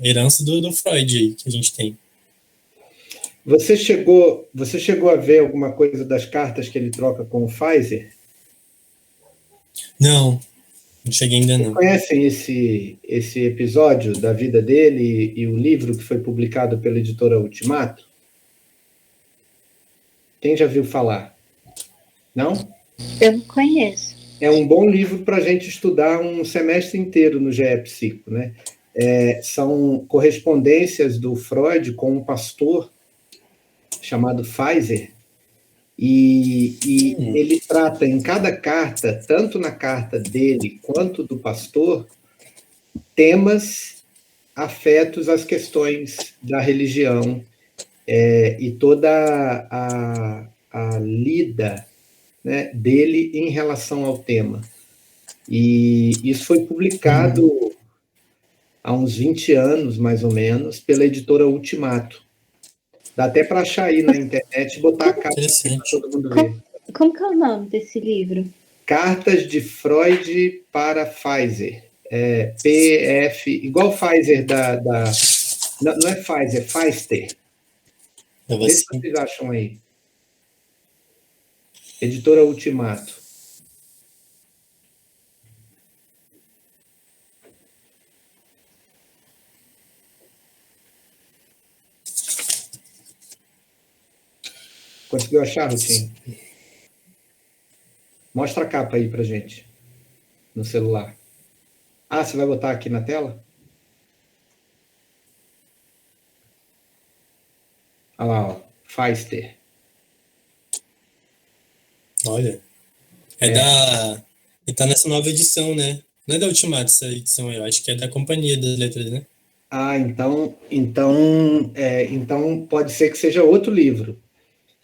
herança do Freud aí que a gente tem.
Você chegou a ver alguma coisa das cartas que ele troca com o Pfizer?
Não cheguei ainda não.
Conhecem esse episódio da vida dele e o livro que foi publicado pela editora Ultimato? Quem já viu falar? Não?
Eu não conheço.
É um bom livro para a gente estudar um semestre inteiro no GE Psico, né? São correspondências do Freud com um pastor chamado Pfizer, e ele trata em cada carta, tanto na carta dele quanto do pastor, temas afetos às questões da religião e toda a lida, né, dele em relação ao tema. E isso foi publicado há uns 20 anos, mais ou menos, pela editora Ultimato. Dá até para achar aí na internet e botar a capa para todo mundo ver.
Como que é o nome desse livro?
Cartas de Freud para Pfizer. PF, igual Pfizer não é Pfizer, é Pfizer. Vê se vocês acham aí. Editora Ultimato. Conseguiu achar, Rutinho? Mostra a capa aí pra gente, no celular. Ah, você vai botar aqui na tela? Olha lá, ó, Pfizer.
Olha. E tá nessa nova edição, né? Não é da Ultimato essa edição, eu acho que é da Companhia das Letras, né?
Ah, então pode ser que seja outro livro.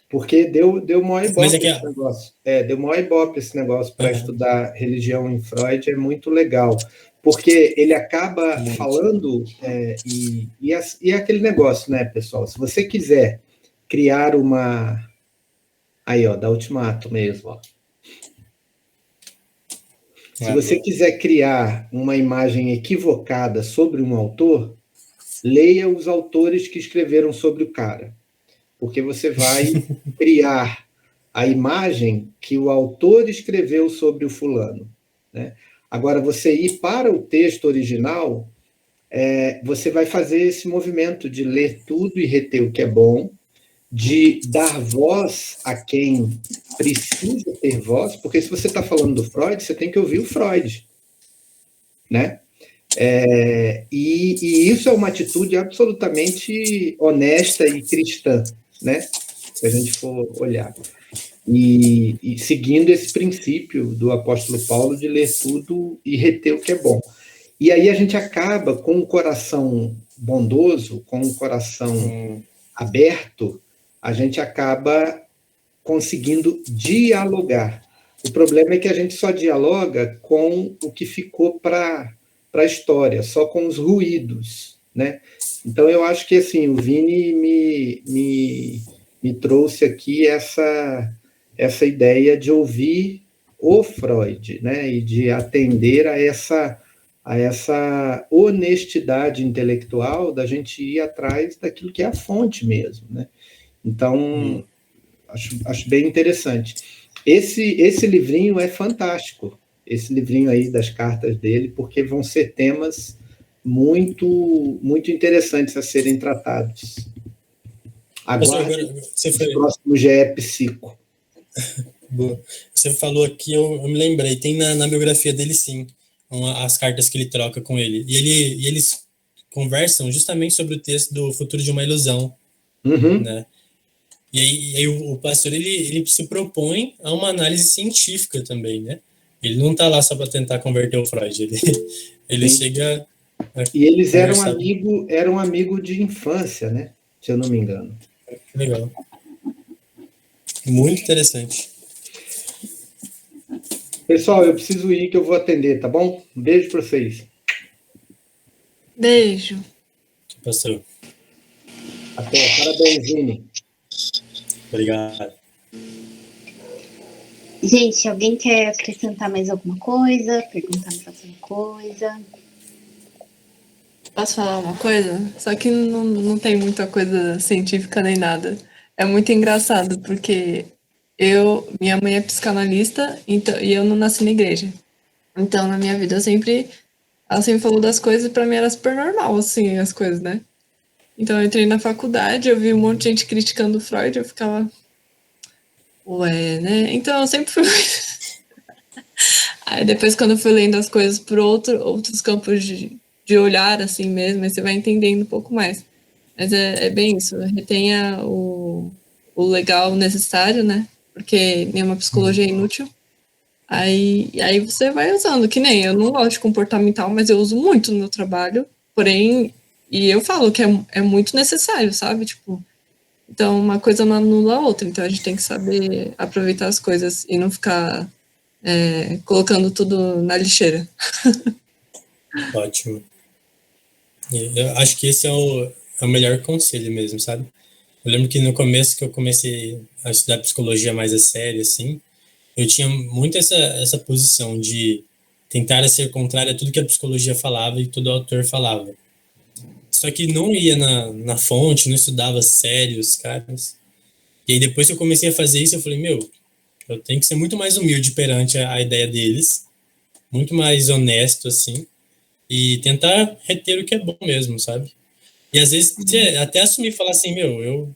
Porque deu maior ibope esse negócio. Deu maior ibope esse negócio para estudar religião em Freud, é muito legal. Porque ele acaba falando, e é aquele negócio, né, pessoal? Se você quiser criar uma... Aí, ó, da Ultimato mesmo, ó. Se você quiser criar uma imagem equivocada sobre um autor, leia os autores que escreveram sobre o cara. Porque você vai criar a imagem que o autor escreveu sobre o fulano, né? Agora, você ir para o texto original, você vai fazer esse movimento de ler tudo e reter o que é bom, de dar voz a quem precisa ter voz, porque se você está falando do Freud, você tem que ouvir o Freud, né? E isso é uma atitude absolutamente honesta e cristã, né? Se a gente for olhar. E seguindo esse princípio do apóstolo Paulo de ler tudo e reter o que é bom. E aí a gente acaba com o coração bondoso, com o coração aberto, a gente acaba conseguindo dialogar. O problema é que a gente só dialoga com o que ficou para a história, só com os ruídos, né? Então, eu acho que assim, o Vini me trouxe aqui essa ideia de ouvir o Freud, né? E de atender a essa honestidade intelectual da gente ir atrás daquilo que é a fonte mesmo, né? Então, acho bem interessante. Esse livrinho é fantástico, esse livrinho aí das cartas dele, porque vão ser temas muito, muito interessantes a serem tratados. Agora, o próximo GE Psico.
Você falou aqui, eu me lembrei, tem na biografia dele, sim, as cartas que ele troca com ele. E eles conversam justamente sobre o texto do Futuro de uma Ilusão, né? E aí o pastor, ele se propõe a uma análise científica também, né? Ele não está lá só para tentar converter o Freud, ele chega...
E eles eram amigo de infância, né? Se eu não me engano.
Legal. Muito interessante.
Pessoal, eu preciso ir que eu vou atender, tá bom? Um beijo para vocês.
Beijo.
Pastor,
Até. Parabéns, Vini.
obrigado.
Gente, alguém quer acrescentar mais alguma coisa? Perguntar mais alguma coisa?
Posso falar uma coisa? Só que não tem muita coisa científica nem nada. É muito engraçado, porque minha mãe é psicanalista, então, e eu não nasci na igreja. Então, na minha vida, ela sempre falou das coisas, e pra mim era super normal, assim, as coisas, né? Então, eu entrei na faculdade, eu vi um monte de gente criticando o Freud, eu ficava, ué, né? Então, eu sempre fui. Aí, depois, quando eu fui lendo as coisas por outros campos de olhar, assim mesmo, aí você vai entendendo um pouco mais. Mas é bem isso, retenha o legal, o necessário, né? Porque nenhuma psicologia é inútil. Aí você vai usando, que nem eu não gosto de comportamental, mas eu uso muito no meu trabalho, porém, e eu falo que é muito necessário, sabe? Tipo, então uma coisa não anula a outra, então a gente tem que saber aproveitar as coisas e não ficar colocando tudo na lixeira.
Ótimo. Eu acho que esse é o melhor conselho mesmo, sabe? Eu lembro que no começo que eu comecei a estudar psicologia mais a sério, assim, eu tinha muito essa posição de tentar ser contrário a tudo que a psicologia falava e todo autor falava. Só que não ia na fonte, não estudava sério os caras. E aí depois que eu comecei a fazer isso, eu falei, meu, eu tenho que ser muito mais humilde perante a ideia deles, muito mais honesto, assim, e tentar reter o que é bom mesmo, sabe? E às vezes até assumir e falar assim, meu,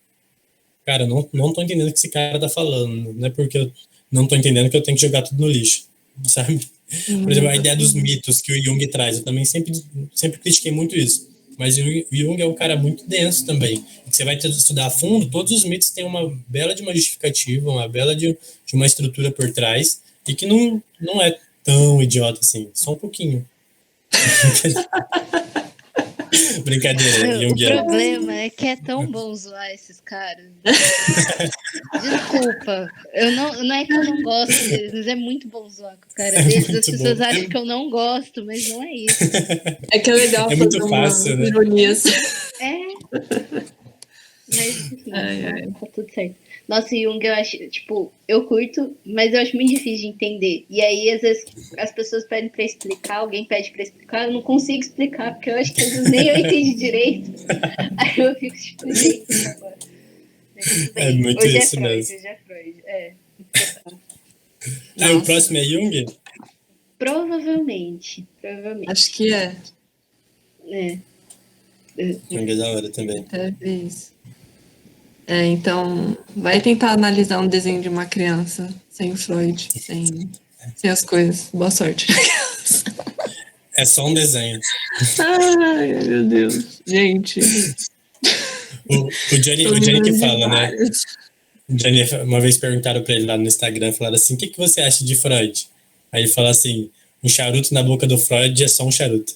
cara, não tô entendendo o que esse cara tá falando. Não é porque eu não tô entendendo que eu tenho que jogar tudo no lixo, sabe? Por exemplo, a ideia dos mitos que o Jung traz, eu também sempre critiquei muito isso. Mas o Jung é um cara muito denso também. Você vai ter que estudar a fundo, todos os mitos têm uma bela de uma justificativa, uma bela de uma estrutura por trás, e que não é tão idiota assim, só um pouquinho. Brincadeira,
O
Jungiano.
problema é que é tão bom zoar esses caras. Desculpa. Não é que eu não gosto deles, mas é muito bom zoar com o cara deles. As pessoas acham que eu não gosto, mas não é isso.
É que é legal
É
fazer
muito
umas
fácil, né?
ironias.
Mas enfim,
Ai.
tá tudo certo. Nossa, Jung, eu acho, tipo, eu curto, mas eu acho muito difícil de entender. E aí, às vezes, as pessoas pedem pra explicar, alguém pede pra explicar, eu não consigo explicar, porque eu acho que às vezes nem eu entendi direito. Aí eu fico tipo, gente, agora. Mas tudo
É
bem.
muito
Hoje é
isso
Freud,
mesmo.
hoje é Freud.
Aí o
Nossa,
próximo é Jung?
Provavelmente.
acho que é.
Jung é da hora também.
Até ver isso. Então, vai tentar analisar um desenho de uma criança sem Freud, sem as coisas. Boa sorte.
É só um desenho.
Ai, meu Deus. Gente,
O Johnny que fala, né? O Johnny, uma vez perguntaram pra ele lá no Instagram, falaram assim, o que você acha de Freud? Aí ele fala assim, um charuto na boca do Freud é só um charuto.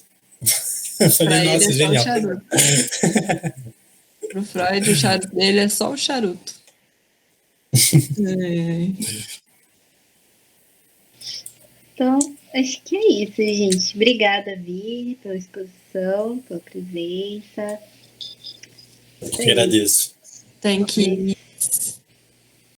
Eu falei,
pra ele
nossa,
é só o
genial.
charuto. Pro Freud, o charuto dele é só o charuto.
Então, acho que é isso, gente. Obrigada, Vi, pela exposição, pela presença.
Eu que agradeço.
Tem que